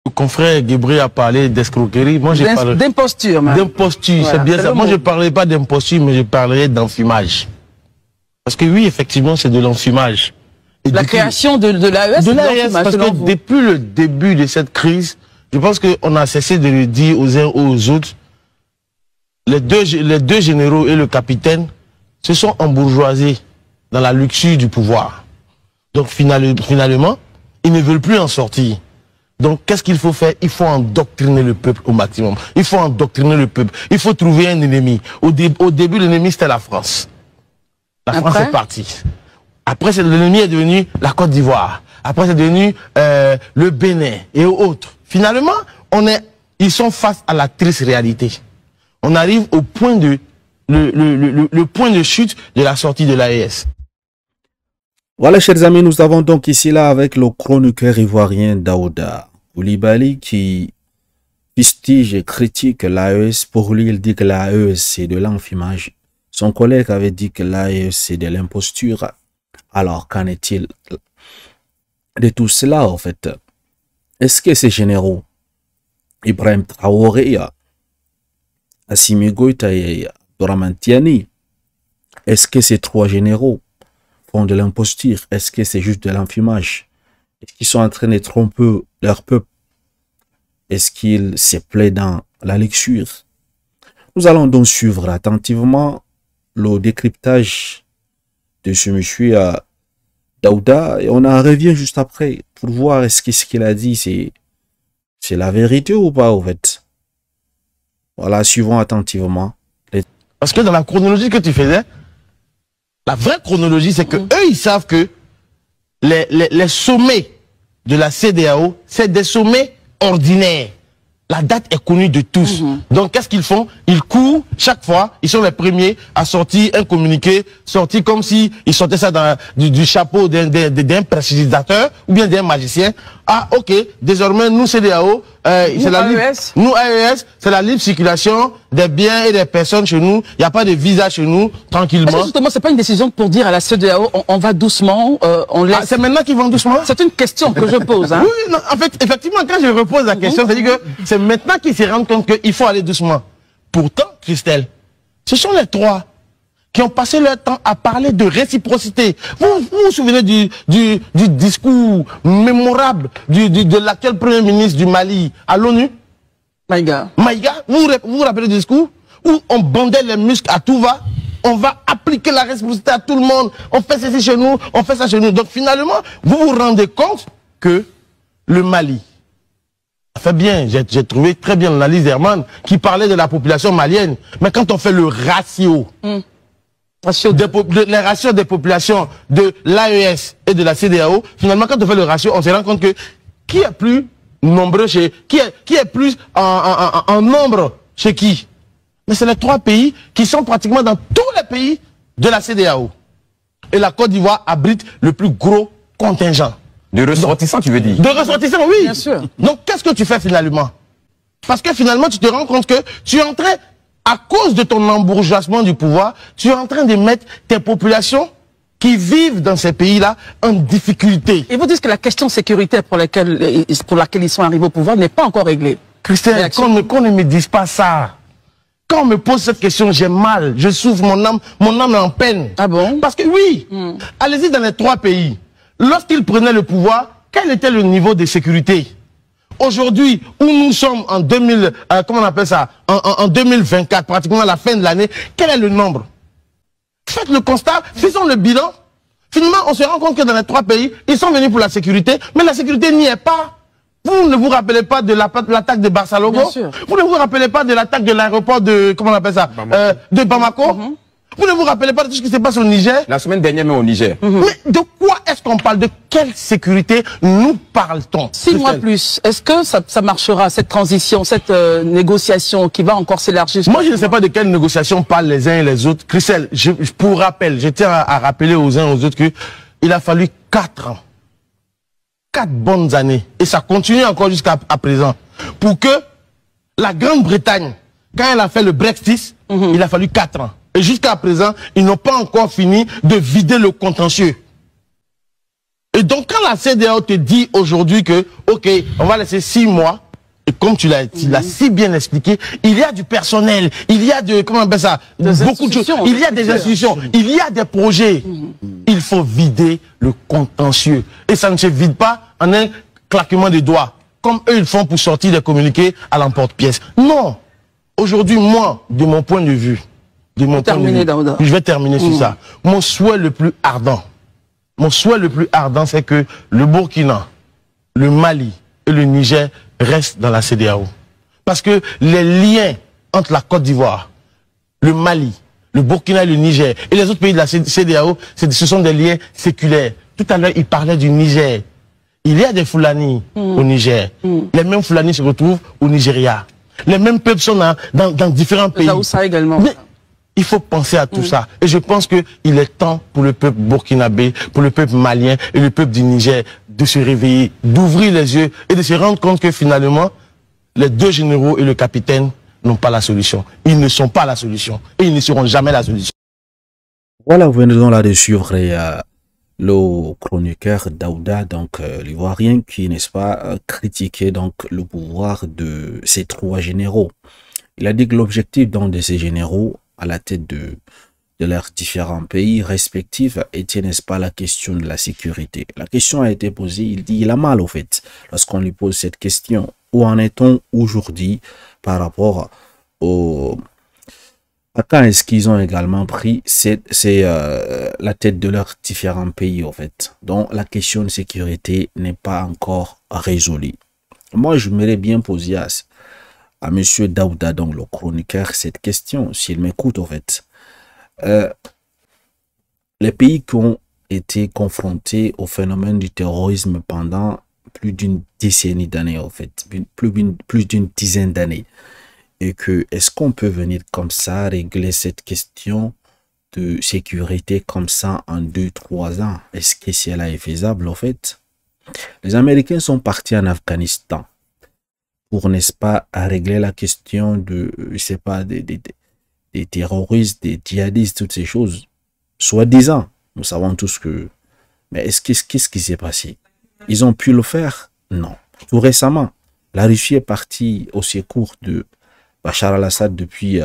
Le confrère Guébry a parlé d'escroquerie. Moi, j'ai parlé d'imposture. D'imposture, voilà, c'est bien ça. Moi, je ne parlerai pas d'imposture, mais je parlerai d'enfumage. Parce que oui, effectivement, c'est de l'enfumage. La création de l'AES, de l'AES, parce que depuis le début de cette crise, je pense qu'on a cessé de le dire aux uns aux autres. Les deux généraux et le capitaine se sont embourgeoisés dans la luxure du pouvoir. Donc finalement, ils ne veulent plus en sortir. Donc qu'est-ce qu'il faut faire? Il faut endoctriner le peuple au maximum. Il faut endoctriner le peuple. Il faut trouver un ennemi. Au début, l'ennemi, c'était la France. La France est partie. Après, l'ennemi est devenu la Côte d'Ivoire. Après, c'est devenu le Bénin et autres. Finalement, ils sont face à la triste réalité. On arrive au point de le point de chute de la sortie de l'AES. Voilà, chers amis, nous avons donc ici là avec le chroniqueur ivoirien Daouda Coulibaly qui fustige et critique l'AES. Pour lui, il dit que l'AES c'est de l'enfumage. Son collègue avait dit que l'AES c'est de l'imposture. Alors, qu'en est-il de tout cela, en fait? Est-ce que ces généraux, Ibrahim Traoré, Assimi Goïta et Abdourahmane Tiani, est-ce que ces trois généraux font de l'imposture? Est-ce que c'est juste de l'enfumage? Est-ce qu'ils sont en train de tromper leur peuple? Est-ce qu'ils se plaisent dans la lecture? Nous allons donc suivre attentivement le décryptage de ce monsieur Daouda et on en revient juste après pour voir est-ce que ce qu'il a dit c'est la vérité ou pas en fait. Voilà, suivons attentivement. Parce que dans la chronologie que tu faisais, la vraie chronologie c'est que eux ils savent que les sommets de la CEDEAO c'est des sommets ordinaires. La date est connue de tous. Donc, qu'est-ce qu'ils font? Ils courent chaque fois. Ils sont les premiers à sortir un communiqué, sorti comme si ils sortaient ça du chapeau d'un précipitateur ou bien d'un magicien. Ah, ok. Désormais, nous, CEDEAO, c'est la nous, AES, c'est la libre circulation des biens et des personnes chez nous. Il n'y a pas de visa chez nous, tranquillement. Justement, c'est pas une décision pour dire à la CEDEAO, on va doucement, on laisse... Ah, c'est maintenant qu'ils vont doucement? C'est une question que je pose, hein. Oui, non, en fait, effectivement, quand je repose la question, c'est-à-dire que c'est maintenant qu'ils se rendent compte qu'il faut aller doucement. Pourtant, Christelle, ce sont les trois qui ont passé leur temps à parler de réciprocité. Vous souvenez du discours mémorable de l'actuel Premier ministre du Mali à l'ONU? Maïga. Vous vous rappelez du discours où on bandait les muscles à tout va? On va appliquer la réciprocité à tout le monde. On fait ceci chez nous, on fait ça chez nous. Donc finalement, vous vous rendez compte que le Mali, ça fait bien, j'ai trouvé très bien l'analyse d'Herman qui parlait de la population malienne. Mais quand on fait le ratio, les ratios des populations de l'AES et de la CEDEAO, finalement quand on fait le ratio, on se rend compte que qui est plus nombreux chez... Qui est plus en nombre chez qui? Mais c'est les trois pays qui sont pratiquement dans tous les pays de la CEDEAO. Et la Côte d'Ivoire abrite le plus gros contingent. De ressortissants, tu veux dire? De ressortissants, oui. Bien sûr. Donc, qu'est-ce que tu fais finalement? Parce que finalement, tu te rends compte que tu es en train, à cause de ton embourgeoisement du pouvoir, tu es en train de mettre tes populations qui vivent dans ces pays-là en difficulté. Et vous dites que la question sécuritaire pour laquelle ils sont arrivés au pouvoir n'est pas encore réglée. Christelle, qu'on ne me dise pas ça. Quand on me pose cette question, j'ai mal, je souffre, mon âme est en peine. Ah bon? Parce que oui, allez-y dans les trois pays. Lorsqu'ils prenaient le pouvoir, quel était le niveau de sécurité? Aujourd'hui, où nous sommes en 2024, pratiquement à la fin de l'année, quel est le nombre? Faites le constat, faisons le bilan. Finalement, on se rend compte que dans les trois pays, ils sont venus pour la sécurité, mais la sécurité n'y est pas. Vous ne vous rappelez pas de l'attaque de Barça-Logo? Vous ne vous rappelez pas de l'attaque de l'aéroport de, comment on appelle ça, de Bamako? Vous ne vous rappelez pas de tout ce qui se passe au Niger? La semaine dernière, même au Niger. Mais de quoi est-ce qu'on parle? De quelle sécurité nous parle-t-on? 6 mois plus, est-ce que ça marchera, cette transition, cette négociation qui va encore s'élargir? Moi, je ne sais pas de quelle négociation parlent les uns et les autres. Christelle, pour rappel, je tiens à rappeler aux uns et aux autres qu'il a fallu 4 ans. 4 bonnes années. Et ça continue encore jusqu'à présent. Pour que la Grande-Bretagne, quand elle a fait le Brexit, il a fallu 4 ans. Et jusqu'à présent, ils n'ont pas encore fini de vider le contentieux. Et donc, quand la CEDEAO te dit aujourd'hui que, OK, on va laisser 6 mois, et comme tu l'as si bien expliqué, il y a du personnel, il y a de, comment on appelle ça, beaucoup de choses, il y a des institutions, il y a des projets. Il faut vider le contentieux. Et ça ne se vide pas en un claquement de doigts, comme eux ils font pour sortir des communiqués à l'emporte-pièce. Non. Aujourd'hui, moi, de mon point de vue, je vais terminer sur ça. Mon souhait le plus ardent, c'est que le Burkina, le Mali et le Niger restent dans la CEDEAO. Parce que les liens entre la Côte d'Ivoire, le Mali, le Burkina et le Niger et les autres pays de la CEDEAO, ce sont des liens séculaires. Tout à l'heure, il parlait du Niger. Il y a des Fulani au Niger. Les mêmes Fulani se retrouvent au Nigeria. Les mêmes peuples sont dans différents pays. Ça également. Mais il faut penser à tout ça. Et je pense qu'il est temps pour le peuple burkinabé, pour le peuple malien et le peuple du Niger de se réveiller, d'ouvrir les yeux et de se rendre compte que finalement, les deux généraux et le capitaine n'ont pas la solution. Ils ne sont pas la solution. Et ils ne seront jamais la solution. Voilà, vous venez donc là de suivre le chroniqueur Daouda, donc l'Ivoirien, qui, n'est-ce pas, critiquait donc le pouvoir de ces 3 généraux. Il a dit que l'objectif donc de ces généraux à la tête de leurs différents pays respectifs était, n'est-ce pas, la question de la sécurité. La question a été posée, il dit il a mal au fait, lorsqu'on lui pose cette question. Où en est-on aujourd'hui par rapport à quand est-ce qu'ils ont également pris la tête de leurs différents pays, en fait. Donc, la question de sécurité n'est pas encore résolue. Moi, je m'aimerais bien poser à monsieur Daouda, donc le chroniqueur, cette question, s'il m'écoute, en fait. Les pays qui ont été confrontés au phénomène du terrorisme pendant plus d'une décennie d'années, en fait, plus d'une dizaine d'années, et que est-ce qu'on peut venir comme ça régler cette question de sécurité comme ça en 2-3 ans? Est-ce que cela est faisable, en fait? Les Américains sont partis en Afghanistan pour, n'est-ce pas, régler la question de, je sais pas, des terroristes, des djihadistes, toutes ces choses, soi-disant. Nous savons tous que... Mais qu'est-ce qui s'est passé? Ils ont pu le faire? Non. Tout récemment, la Russie est partie au secours de Bachar al-Assad depuis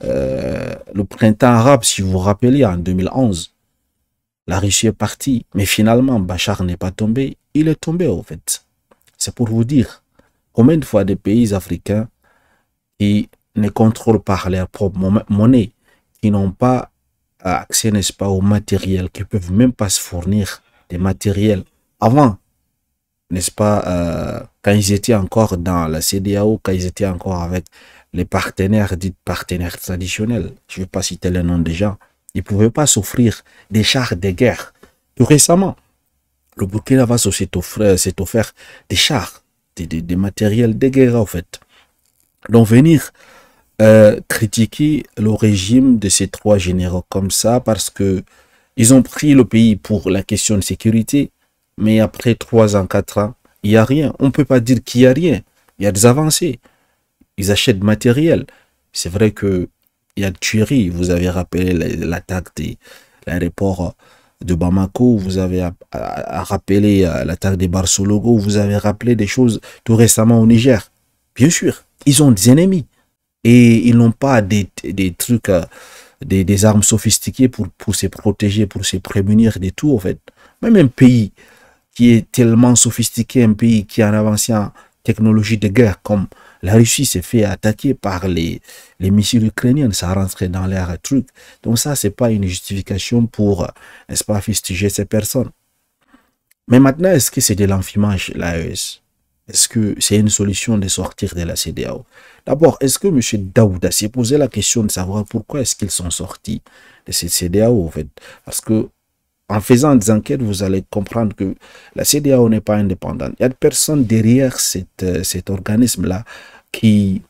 le printemps arabe, si vous vous rappelez, en 2011. La Russie est partie, mais finalement, Bachar n'est pas tombé. Il est tombé, en fait. C'est pour vous dire combien de fois des pays africains qui ne contrôlent pas leur propre monnaie, qui n'ont pas accès, n'est-ce pas, au matériel, qui ne peuvent même pas se fournir des matériels avant, n'est-ce pas, quand ils étaient encore dans la CEDEAO, quand ils étaient encore avec les partenaires, dits partenaires traditionnels, je ne vais pas citer le nom des gens, ils ne pouvaient pas s'offrir des chars de guerre. Tout récemment, le Burkina Faso s'est offert des chars, des matériels de guerre, en fait. Donc venir critiquer le régime de ces 3 généraux comme ça, parce que ils ont pris le pays pour la question de sécurité, mais après 3 ans, 4 ans, il n'y a rien. On ne peut pas dire qu'il n'y a rien. Il y a des avancées. Ils achètent du matériel. C'est vrai qu'il y a de tueries. Vous avez rappelé l'attaque de l'aéroport de Bamako. Vous avez rappelé l'attaque de Barsologo. Vous avez rappelé des choses tout récemment au Niger. Bien sûr, ils ont des ennemis. Et ils n'ont pas des trucs, des armes sophistiquées pour se protéger, pour se prémunir de tout, en fait. Même un pays qui est tellement sophistiqué, un pays qui a avancé en technologie de guerre, comme la Russie s'est fait attaquer par les missiles ukrainiens, ça rentrait dans leur truc. Donc ça, c'est pas une justification pour, n'est-ce pas, fustiger ces personnes. Mais maintenant, est-ce que c'est de l'enfumage, l'AES? Est-ce que c'est une solution de sortir de la CEDEAO? D'abord, est-ce que M. Daouda s'est posé la question de savoir pourquoi est-ce qu'ils sont sortis de cette CEDEAO, en fait? Parce que en faisant des enquêtes, vous allez comprendre que la CEDEAO n'est pas indépendante. Il y a des personnes derrière cet organisme-là qui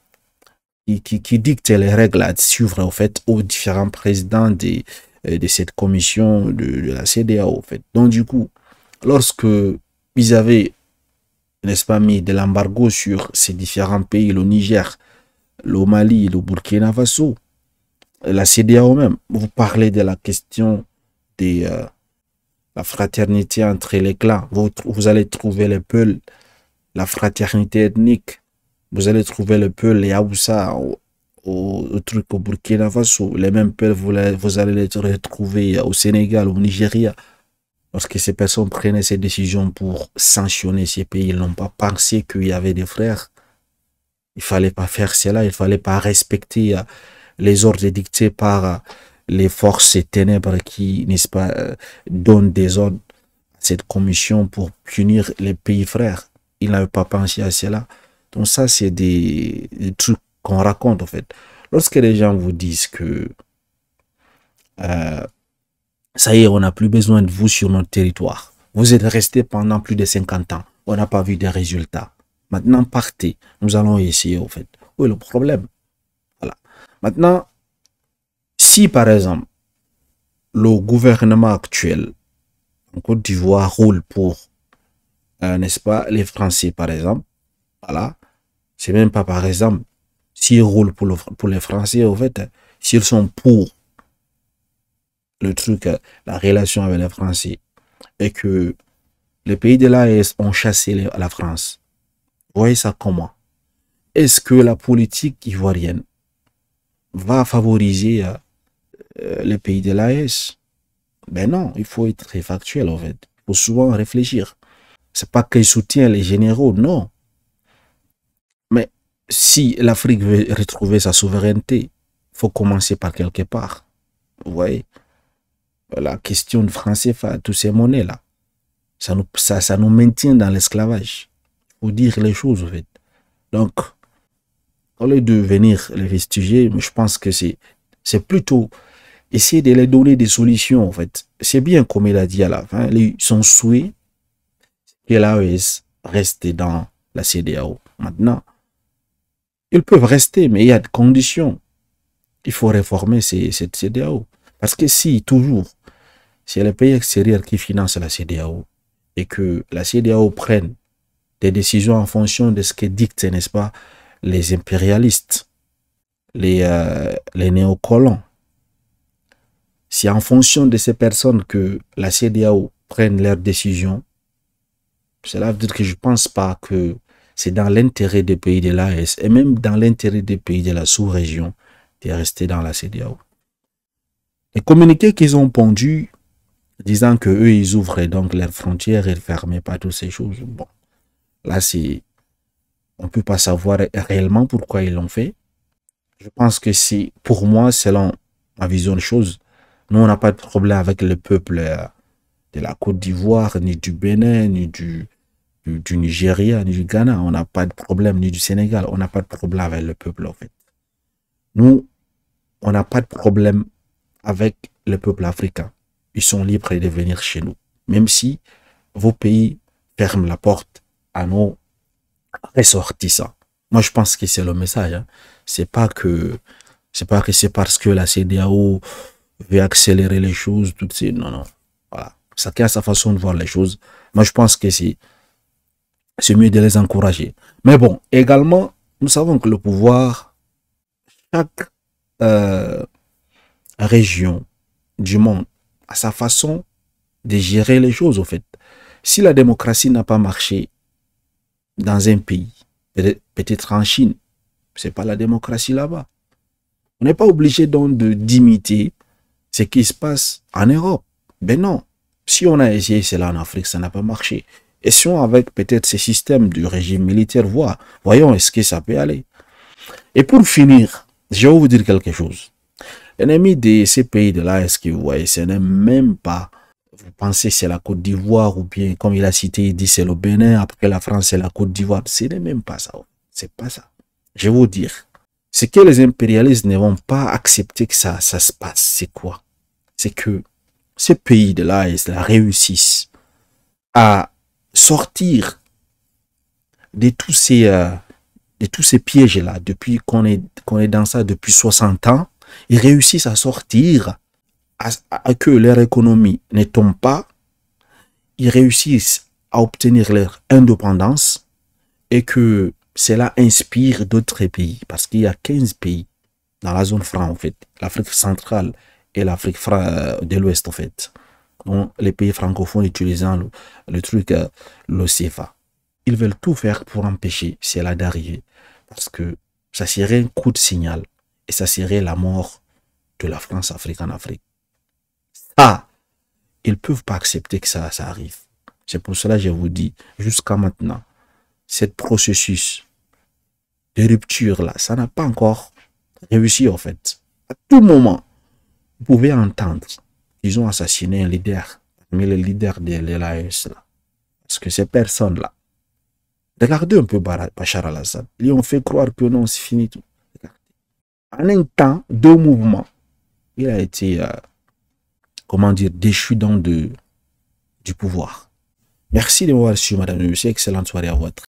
dictent les règles à suivre, en fait, aux différents présidents de cette commission de la CEDEAO, en fait. Donc, du coup, lorsque ils avaient, n'est-ce pas, mis de l'embargo sur ces différents pays, le Niger, le Mali, le Burkina Faso, la CEDEAO même, vous parlez de la question la fraternité entre les clans. Vous allez trouver les Peuls, la fraternité ethnique. Vous allez trouver le Peul, les Haoussa, au truc au Burkina Faso. Les mêmes Peuls, vous allez les retrouver au Sénégal, au Nigeria. Lorsque ces personnes prenaient ces décisions pour sanctionner ces pays, ils n'ont pas pensé qu'il y avait des frères. Il fallait pas faire cela, il fallait pas respecter les ordres dictés par les forces ténèbres qui, n'est-ce pas, donnent des ordres à cette commission pour punir les pays frères. Ils n'avaient pas pensé à cela. Donc ça, c'est des trucs qu'on raconte en fait. Lorsque les gens vous disent que ça y est, on n'a plus besoin de vous sur notre territoire. Vous êtes resté pendant plus de 50 ans. On n'a pas vu des résultats. Maintenant, partez. Nous allons essayer, en fait. Où est le problème? Voilà. Maintenant, si par exemple, le gouvernement actuel en Côte d'Ivoire roule pour, n'est-ce pas, les Français, par exemple, voilà, c'est même pas par exemple, s'ils roulent pour les Français, en fait, s'ils sont pour le truc, la relation avec les Français, et que les pays de l'AES ont chassé la France, vous voyez ça comment? Est-ce que la politique ivoirienne va favoriser les pays de l'AES? Ben non, il faut être très factuel en fait. Il faut souvent réfléchir. C'est pas qu'il soutient les généraux, non. Mais si l'Afrique veut retrouver sa souveraineté, il faut commencer par quelque part. Vous voyez? La question de franc CFA, tous ces monnaies-là, ça nous maintient dans l'esclavage. Il faut dire les choses, en fait. Donc, au lieu de venir les fustiger, je pense que c'est plutôt essayer de les donner des solutions, en fait. C'est bien comme il a dit à la fin, son souhait que l'AES reste dans la CEDEAO. Maintenant, ils peuvent rester, mais il y a des conditions. Il faut réformer cette CEDEAO. Parce que si, toujours, c'est les pays extérieurs qui financent la CEDEAO et que la CEDEAO prenne des décisions en fonction de ce que dictent, n'est-ce pas, les impérialistes, les néocolons. C'est en fonction de ces personnes que la CEDEAO prenne leurs décisions. Cela veut dire que je ne pense pas que c'est dans l'intérêt des pays de l'AES et même dans l'intérêt des pays de la sous-région de rester dans la CEDEAO. Les communiqués qu'ils ont pondus, disant que eux ils ouvraient donc leurs frontières et ne fermaient pas toutes ces choses. Bon, là on ne peut pas savoir réellement pourquoi ils l'ont fait. Je pense que c'est, pour moi, selon ma vision de choses, nous on n'a pas de problème avec le peuple de la Côte d'Ivoire, ni du Bénin, ni du Nigeria, ni du Ghana. On n'a pas de problème, ni du Sénégal. On n'a pas de problème avec le peuple en fait. Nous, on n'a pas de problème avec le peuple africain. Ils sont libres de venir chez nous. Même si vos pays ferment la porte à nos ressortissants. Moi, je pense que c'est le message. Hein. C'est pas que c'est parce que la CEDEAO veut accélérer les choses, toutes ces... Non, non. Voilà. Chacun a sa façon de voir les choses. Moi, je pense que c'est mieux de les encourager. Mais bon, également, nous savons que le pouvoir, chaque région du monde a sa façon de gérer les choses, au fait. Si la démocratie n'a pas marché dans un pays, peut-être en Chine, c'est pas la démocratie là-bas. On n'est pas obligé donc d'imiter ce qui se passe en Europe. Ben non. Si on a essayé cela en Afrique, ça n'a pas marché. Essayons avec peut-être ces systèmes du régime militaire, voyons est-ce que ça peut aller. Et pour finir, je vais vous dire quelque chose. L'ennemi de ces pays de l'AES que vous voyez, ce n'est même pas, vous pensez c'est la Côte d'Ivoire ou bien, comme il a cité, il dit c'est le Bénin, après la France c'est la Côte d'Ivoire. Ce n'est même pas ça. C'est pas ça. Je vais vous dire. Ce que les impérialistes ne vont pas accepter que ça se passe, c'est quoi? C'est que ces pays de l'AES réussissent à sortir de tous ces pièges-là, depuis qu'on est dans ça depuis 60 ans. Ils réussissent à sortir, à que leur économie ne tombe pas. Ils réussissent à obtenir leur indépendance et que cela inspire d'autres pays. Parce qu'il y a 15 pays dans la zone franc, en fait. L'Afrique centrale et l'Afrique de l'Ouest, en fait. les pays francophones utilisant le truc, le CFA. Ils veulent tout faire pour empêcher cela d'arriver. Parce que ça serait un coup de signal. Et ça serait la mort de la France-Afrique en Afrique. Ça, ils ne peuvent pas accepter que ça arrive. C'est pour cela que je vous dis, jusqu'à maintenant, ce processus de rupture là, ça n'a pas encore réussi en fait. À tout moment, vous pouvez entendre qu'ils ont assassiné un leader, mais le leader de l'AES là. Parce que ces personnes-là, regardez un peu Bachar al-Assad, ils ont fait croire que non, c'est fini tout. En un temps, 2 mouvements, il a été, comment dire, déchu du pouvoir. Merci de m'avoir suivi, madame et monsieur. Excellente soirée à vous.